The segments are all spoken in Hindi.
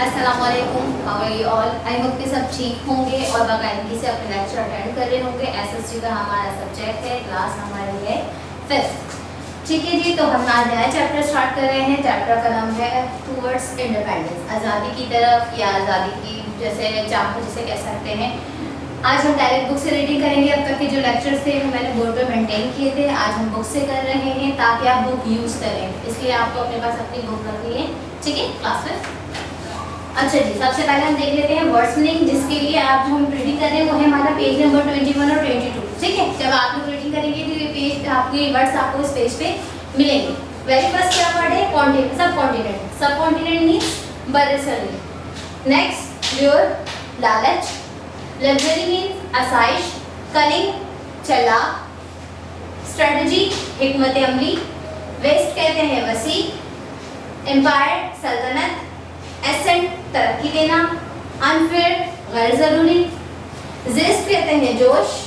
अस्सलामुअलैकुम, how are you all. I hope कि सब ठीक होंगे और बाकायदगी से अपने लेक्चर अटेंड कर रहे होंगे। एसएसटी का हमारा सब्जेक्ट है, क्लास हमारी है 5th। ठीक है जी, तो हम आज नया चैप्टर स्टार्ट कर रहे हैं। चैप्टर का नाम है टूवर्ड्स इंडिपेंडेंस, आज़ादी की तरफ या आज़ादी की जैसे चाहो जिसे कह सकते हैं। आज हम डायरेक्ट बुक से रीडिंग करेंगे। अब तक के जो लेक्चर्स थे वो मैंने बोर्ड पे मेंटेन किए थे, आज हम बुक से कर रहे हैं ताकि आप बुक यूज़ करें, इसलिए आपको अपने पास अपनी बुक रखनी है। ठीक है क्लास में। अच्छा जी, सबसे पहले हम देख लेते हैं वर्ड्स मीनिंग, जिसके लिए आप जो हम रीडिंग कर रहे हैं वो है हमारा पेज नंबर 21 और 22। ठीक है, जब आप लोग रीडिंग करेंगे तो ये पेज आपके वर्ड्स आपको इस पेज पे मिलेंगे। वेरी फर्स्ट क्या वर्ड है? कॉन्टिनेंट, सब कॉन्टिनेंट। सब कॉन्टिनेंट मीन्स बरसरी। नेक्स्ट व्योर, लालच। लग्जरी मीन्स आसाइश, कनिंग, चालाक। स्ट्रेटजी, हिकमत अमली। वेस्ट कहते हैं वसी। एम्पायर, सल्तनत। एसेंट, तरक्की देना। अनफेयर, गैर जरूरी। जिस्ट कहते हैं जोश।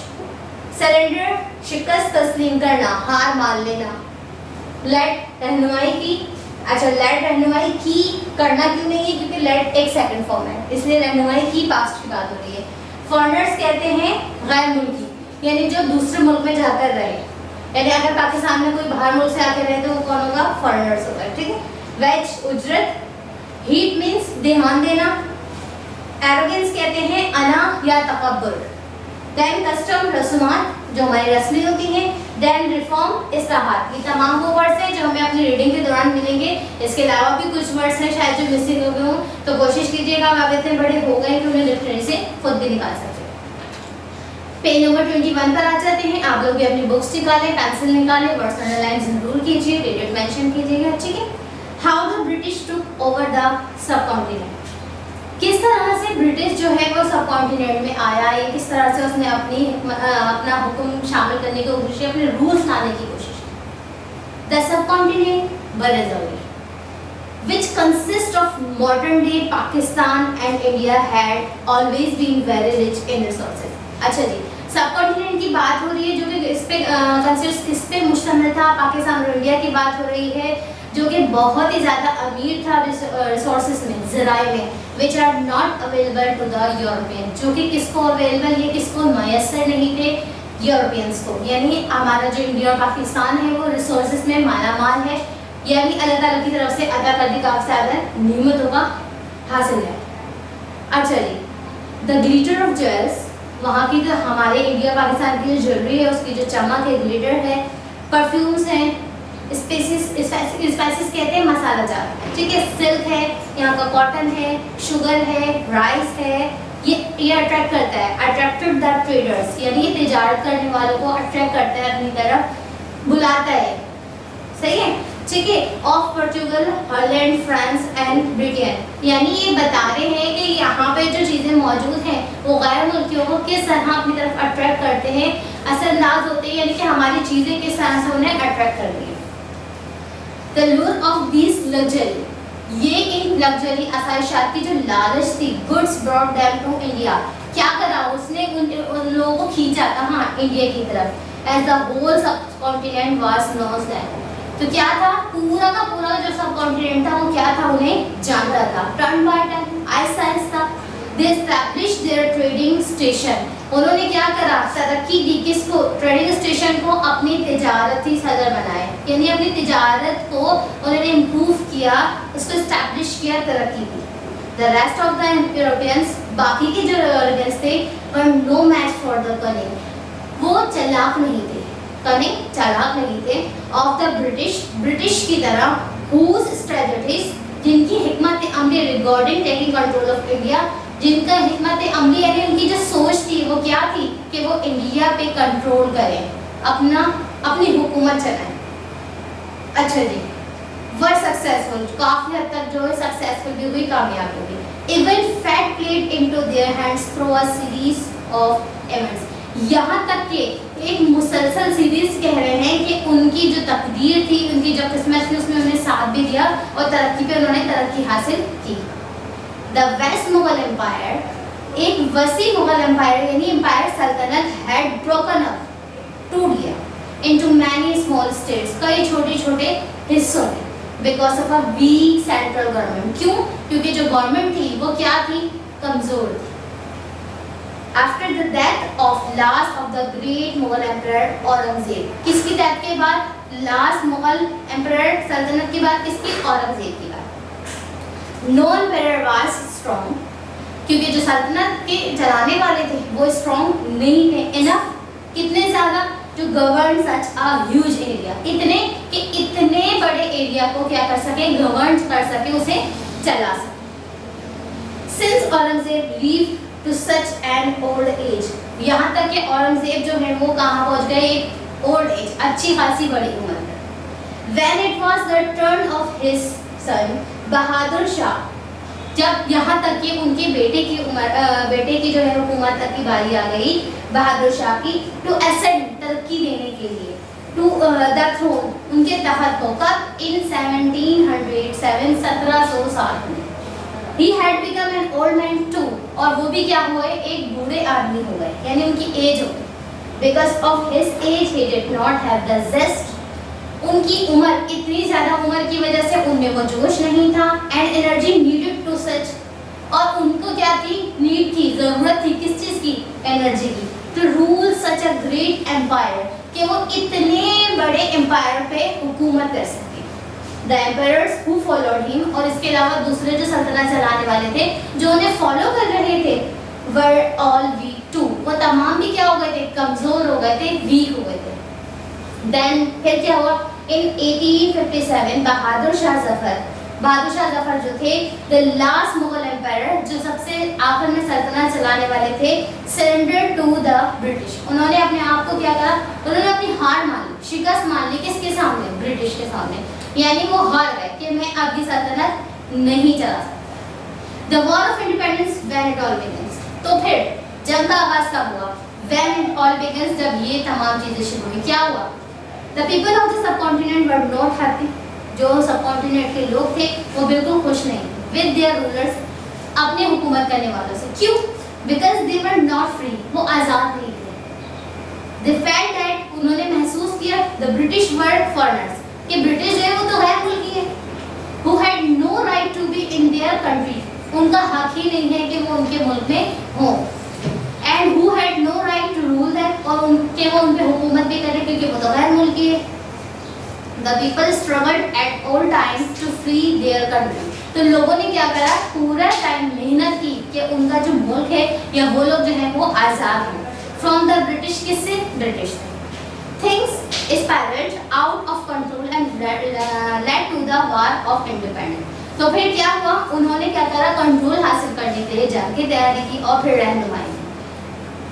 सरेंडर, शिकस्त तस्लीम करना, हार मान लेना। लेट, रहनुमाई की। अच्छा, लेट रहनुमाई की करना क्यों नहीं है? क्योंकि लेट एक सेकंड फॉर्म है, इसलिए रहनुमाई की पास्ट की बात हो रही है। फॉरेनर्स कहते हैं गैर मुल्की, यानी जो दूसरे मुल्क में जाकर रहे, यानी अगर पाकिस्तान में कोई बाहर मुल्क से आकर रहे तो वो कौन होगा? फॉरेनर्स होगा। ठीक है। वेज, उजरत। हीट मीन्स ध्यान देना। एरोगेंस कहते हैं अना या तकब्बुर। देन कस्टम, रस्मात जो हमारी रस्में होती हैं। देन रिफॉर्म, इस्लाहात। ये तमाम वो वर्ड्स हैं जो हमें अपनी रीडिंग के दौरान मिलेंगे। इसके अलावा भी कुछ वर्ड्स हैं शायद जो मिसिंग हो गए हों, तो कोशिश कीजिएगा, आप इतने बड़े हो गए कि उन्हें डिक्शनरी से खुद भी निकाल सकते हैं। पेज नंबर 21 पर आ जाते हैं। आप लोग भी अपनी बुक्स निकालें, पेंसिल निकालें, वर्ड्स अंडरलाइन जरूर कीजिए, डेट मेंशन कीजिएगा। ठीक है। How the British took over the sub continent, किस तरह से ब्रिटिश जो है वो सब कॉन्टिनेंट में आया, ये किस तरह से उसने अपना हुक्म शामिल करने की कोशिश की, अपने रूल्स लाने की कोशिश की। द सब कॉन्टिनेंट बरज़मीर which consists of modern day Pakistan and India had always been very rich in resources। अच्छा जी, सब कॉन्टिनेंट की बात हो रही है जो कि इस पे मुश्तमिल था। पाकिस्तान और इंडिया की बात हो रही है जो कि बहुत ही ज़्यादा अमीर था रिसोर्सेज में, ज़राए में, which are not available to the European, जो कि किसको अवेलेबल, ये किसको मैसर नहीं थे? यूरोपियंस को। यानी हमारा जो इंडिया और पाकिस्तान है वो रिसोर्सेज में मालामाल है, यानी अल्लाह ताला की तरफ से अदा कर दी काफ़ी ज़्यादा नियमतों का हासिल है। अच्छा जी, द ग्लिटर ऑफ ज्वेल्स, वहाँ की जो हमारे इंडिया पाकिस्तान की जो ज्वेलरी है उसकी जो चमक है, ग्लिटर है। परफ्यूम्स हैं। स्पाइसेस कहते हैं मसाला जात। ठीक है। सिल्क है, यहाँ का कॉटन है, शुगर है, राइस है। ये अट्रैक्ट करता है, अट्रैक्टेड द ट्रेडर्स, यानी ये तिजारत करने वालों को अट्रैक्ट करता है, अपनी तरफ बुलाता है। सही है। ठीक है। Of Portugal, Holland, France and Britain, यानी ये बता रहे हैं कि यहाँ पे जो चीज़ें मौजूद हैं वो गैर मुल्कियों को किस तरह अपनी तरफ अट्रैक्ट करते हैं, असरअंदाज होते हैं, यानी कि हमारी चीज़ें किस तरह से उन्हें अट्रैक्ट करती हैं। The lure of this luxury, ये इन लग्जरी आसाइशात की जो लालच थी, goods brought them to India, क्या करा उसने? उन लोगों को खींचा कहाँ? इंडिया की तरफ। एज द होल सब कॉन्टिनेंट वाज नोन दैट, तो क्या था? पूरा का पूरा जो सब कॉन्टिनेंट था वो क्या था? उन्हें जानता था। Turn by turn, Aahista Aahista. They establish there trading station, उन्होंने क्या करा? तरक्की दी किसको? ट्रेडिंग स्टेशन को अपनी तिजारती सदर बनाए, यानी अपनी तिजारत को उन्होंने इम्प्रूव किया, उसको एस्टैब्लिश किया, तरक्की की। The rest of the Europeans, बाकी के जो यूरोपियंस थे, were no match for the cunning, वो चालाक नहीं थे, कनिंग चालाक नहीं थे। ऑफ द ब्रिटिश की तरह, हुज स्ट्रेटजीज, जिनकी हिकमत अमली regarding taking control of India, जिनका हिकमत अमली यानी उनकी जो सोच थी वो क्या थी कि वो इंडिया पे कंट्रोल करें, अपनी हुकूमत चलाएं। अच्छा जी, वर सक्सेसफुल, काफ़ी हद तक जो है सक्सेसफुल भी हुई, कामयाब हो गई। Even fact played into their hands through a series of events, यहाँ तक कि एक मुसलसल सीरीज कह रहे हैं कि उनकी जो तकदीर थी, उनकी जो किस्मत थी, उसमें उन्हें साथ भी दिया और तरक्की पे उन्होंने तरक्की हासिल की। द वेस्ट मुगल एम्पायर, एक वसी मुगल एम्पायर यानी एम्पायर सल्तनत हैड ब्रोकन अप, टूट गया, इनटू मैनी स्मॉल स्टेट्स, कई छोटे छोटे हिस्सों में। Because of a weak central government. क्यों? क्योंकि जो गवर्नमेंट थी वो क्या थी? कमजोर थी। After the death of last of the great Mughal emperor Aurangzeb, किसकी डेथ के बाद? लास्ट मुगल एम्परर सल्तनत के बाद किसकी? औरंगजेब की बात। नो एम्परर वाज स्ट्रॉन्ग, क्योंकि जो सल्तनत के चलाने वाले थे वो स्ट्रॉन्ग नहीं थे इनफ। कितने ज़्यादा? To govern such a huge area, इतने कि इतने बड़े एरिया को क्या कर सके? गवर्न कर सके, उसे चला सके। Since Aurangzeb live to such an old age, यहाँ तक कि औरंगजेब जो है वो कहाँ पहुँच गए? एक ओल्ड एज, अच्छी खासी बड़ी उम्र में। When it was the turn of his son Bahadur Shah, जब यहाँ तक कि उनके बेटे की जो है हुकूमत तक की बारी आ गई बहादुर शाह की, टू एसेंड, तरक्की देने के लिए, टू द थ्रोन, उनके तहत हो। कब? इन 1707, 1700 साल में। He had become an old man too, और वो भी क्या हुए? एक बूढ़े आदमी हो गए, यानी उनकी एज हो गई। Because of his age he did not have the zest, उनकी उम्र, इतनी ज़्यादा उम्र की वजह से उनमें वो जोश नहीं था। And energy needed to such, और उनको क्या थी? नीड थी, ज़रूरत थी किस चीज़ की? एनर्जी की। To rule such a great empire, कि वो इतने बड़े एम्पायर पे हुकूमत कर सके। The empires who followed him, और इसके अलावा दूसरे जो सल्तनत चलाने वाले थे जो उन्हें फॉलो कर रहे थे, वर ऑल वीक टू, वो तमाम भी क्या हो गए थे? कमज़ोर हो गए थे, वीक हो गए थे। देन फिर क्या हुआ? इन 1857 बहादुर शाह जफर जो थे द लास्ट मुगल एम्पायर, जो सबसे आखिर में सल्तनत चलाने वाले थे, सरेंडर टू द ब्रिटिश, उन्होंने अपने आप को क्या करा? उन्होंने अपनी हार मान ली, शिकस्त मान ली। किसके सामने? ब्रिटिश के सामने। यानी वो हार गए कि मैं आपकी सल्तनत नहीं चला सकता। The war of independence when it all begins, तो फिर जंग का आगाज कब हुआ? व्हेन इट ऑल बिगिंस, जब ये तमाम चीज़ें शुरू हुई। क्या हुआ? The people of the subcontinent were not happy, जो सबकॉन्टिनेंट के लोग थे वो बिल्कुल खुश नहीं थे with their rulers, अपने हुकूमत करने वालों से। क्यों? Because they were not free, वो आज़ाद नहीं थे। They felt that, उन्होंने महसूस किया, the British were foreigners, कि ब्रिटिश जो है वो तो गैर मुल्की है, who had no right to be in their country, उनका हक ही नहीं है कि वो उनके मुल्क में हों। And who had no right to rule them, और उनके वो उन पे हुकूमत भी करे क्योंकि वो तो गैर मुल्की है। The people struggled at all times to free their country, तो लोगों ने क्या करा? पूरा टाइम मेहनत की कि उनका जो मुल्क है या वो लोग जो है वो आज़ाद हों फ्रॉम द ब्रिटिश। किससे? ब्रिटिश से। Things spiraled out of control and led to the war of independence, तो फिर क्या हुआ? उन्होंने क्या करा? कंट्रोल हासिल करने के लिए जंग की तैयारी की और फिर रहनुमाई।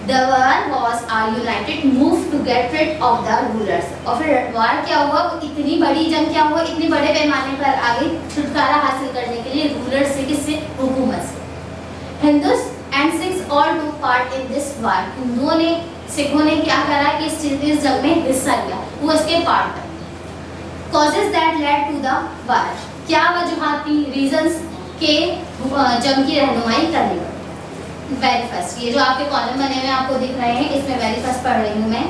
The war was a united move to get rid of the rulers, और फिर वार क्या हुआ? इतनी बड़ी जंग क्या हुआ? इतने बड़े पैमाने पर आगे छुटकारा हासिल करने के लिए रूलर से, किससे? हुकूमत से। Hindus and Sikhs all to part in this war, हिंदुओं ने, सिखों ने क्या करा कि इस जंग में हिस्सा लिया, वो इसके पार्ट बने। Causes that led to the war, क्या वजूहात थी? रीजंस के जंग की रहनुमाई करने पर। वेरी फर्स्ट, ये जो आपके कॉलम बने हुए आपको दिख रहे हैं, इसमें वेरी फर्स्ट पढ़ रही हूँ मैं।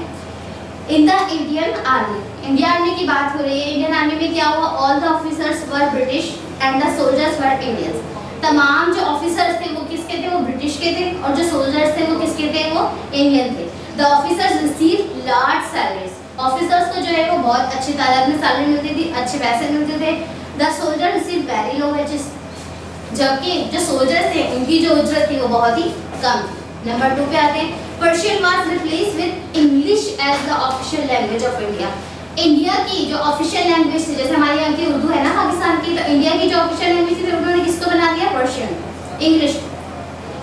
In the Indian army, Indian army की बात हो रही है। इंडियन आर्मी में क्या हुआ? All the officers were British and the soldiers were Indians, तमाम जो ऑफिसर्स थे वो किसके थे? वो ब्रिटिश के थे, और जो सोल्जर्स थे वो किसके थे? वो इंडियन थे। The officers receive large salaries, officers को जो है वो बहुत अच्छी तादाद में सैलरी मिलती थी, अच्छे पैसे मिलते थे। The soldier receive very low wages, जबकि जो सोल्जर्स थे उनकी जो उजरत थी वो बहुत ही कम थी। नंबर 2 पे आते हैं। Persian was replace with English as the official language of India, India की जो ऑफिशियल लैंग्वेज थी, जैसे हमारे यहाँ की उर्दू है ना पाकिस्तान की, तो इंडिया की जो ऑफिशियल लैंग्वेज थी उन्होंने किसको बना दिया? Persian, English.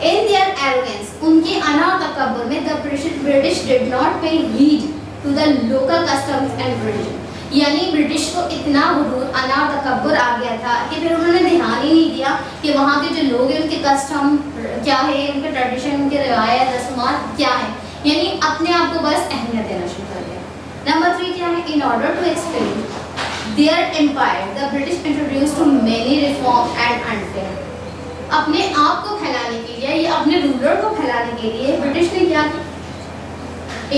In their arrogance, उनके अना तकब्बुर में, the British did not pay heed to the local customs and tradition, यानी ब्रिटिश को इतना गुरूर, अना तकब्बुर आ गया था कि फिर उन्होंने ध्यान ही नहीं दिया कि वहाँ के जो लोग हैं उनके कस्टम क्या है, उनके ट्रेडिशन, उनके रिवायत रस्मात क्या है, यानी अपने आप को बस अहमियत देना शुरू कर दिया। नंबर 3 क्या है? In order to expand their empire the British introduce too many reform and unfair, अपने आप को फैलाने के लिए या अपने रूलर को फैलाने के लिए ब्रिटिश ने क्या किया?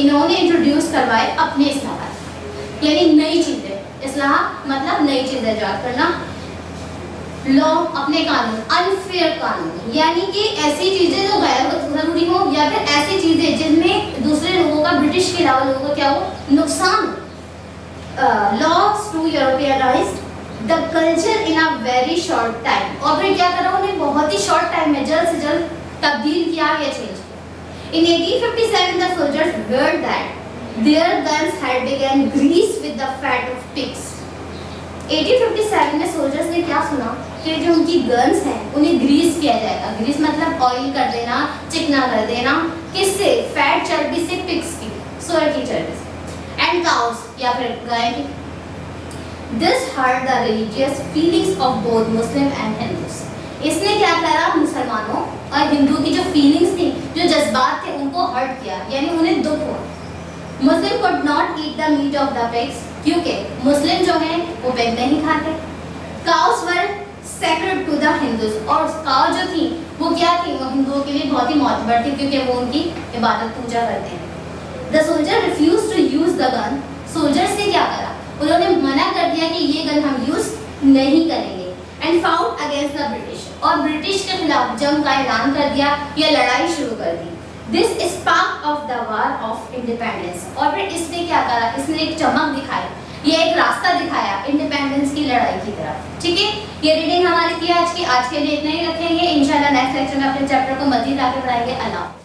इन्होंने इंट्रोड्यूस करवाए अपने इस्लाहात, यानी नई चीज़ें, इस्लाह मतलब नई चीजें इजाद करना। लॉ अपने कानून, अनफेयर कानून यानी कि ऐसी चीजें जो गैर जरूरी हो या फिर ऐसी चीजें जिनमें दूसरे लोगों का, ब्रिटिश के अलावा लोगों का क्या हो, नुकसान। Loss to Europeanized the culture in a very short time, और फिर क्या करा उन्हें बहुत ही शॉर्ट टाइम में जल्द से जल्द तब्दील किया या change. In 1857 the soldiers heard that their guns had begun greased with the fat of pigs। 1857 में सोल्जर्स ने क्या सुना कि जो उनकी गन्स हैं उन्हें ग्रीस किया जाएगा। ग्रीस मतलब ऑयल कर देना, चिकना कर देना, किससे, फैट चर्बी से, पिग्स की, सूअर की चर्बी से, एंड काउस या फिर गाय की। This hurt the religious feelings of both Muslim and Hindus। इसने क्या करा, मुसलमानों और हिंदू की जो फीलिंग्स थी, जो जज्बात थे, उनको हर्ट किया, यानी उन्हें दुख हुआ। मुस्लिम could not eat the meat of the pigs, क्योंकि मुस्लिम जो हैं वो पिग नहीं खाते। Cows were sacred to the Hindus, और काव जो थी वो क्या थी, वो हिंदुओं के लिए बहुत ही मोतबर थी क्योंकि वो उनकी इबादत पूजा करते हैं। The soldier refused to use the gun। Soldiers ने क्या करा, उन्होंने मना कर दिया कि ये गन हम यूज नहीं करेंगे। And fought against the British, और ब्रिटिश के खिलाफ जंग का ऐलान कर दिया या लड़ाई शुरू कर दी। This spark of the war of independence, और फिर इसने क्या करा, इसने एक चमक दिखाई, ये एक रास्ता दिखाया इंडिपेंडेंस की लड़ाई की तरफ। ठीक है, ये रीडिंग हमारी थी आज की। आज के लिए इतना ही रखेंगे, इंशाल्लाह नेक्स्ट लेक्चर में अपने चैप्टर को मजीद आगे बढ़ाएंगे। अल्लाह।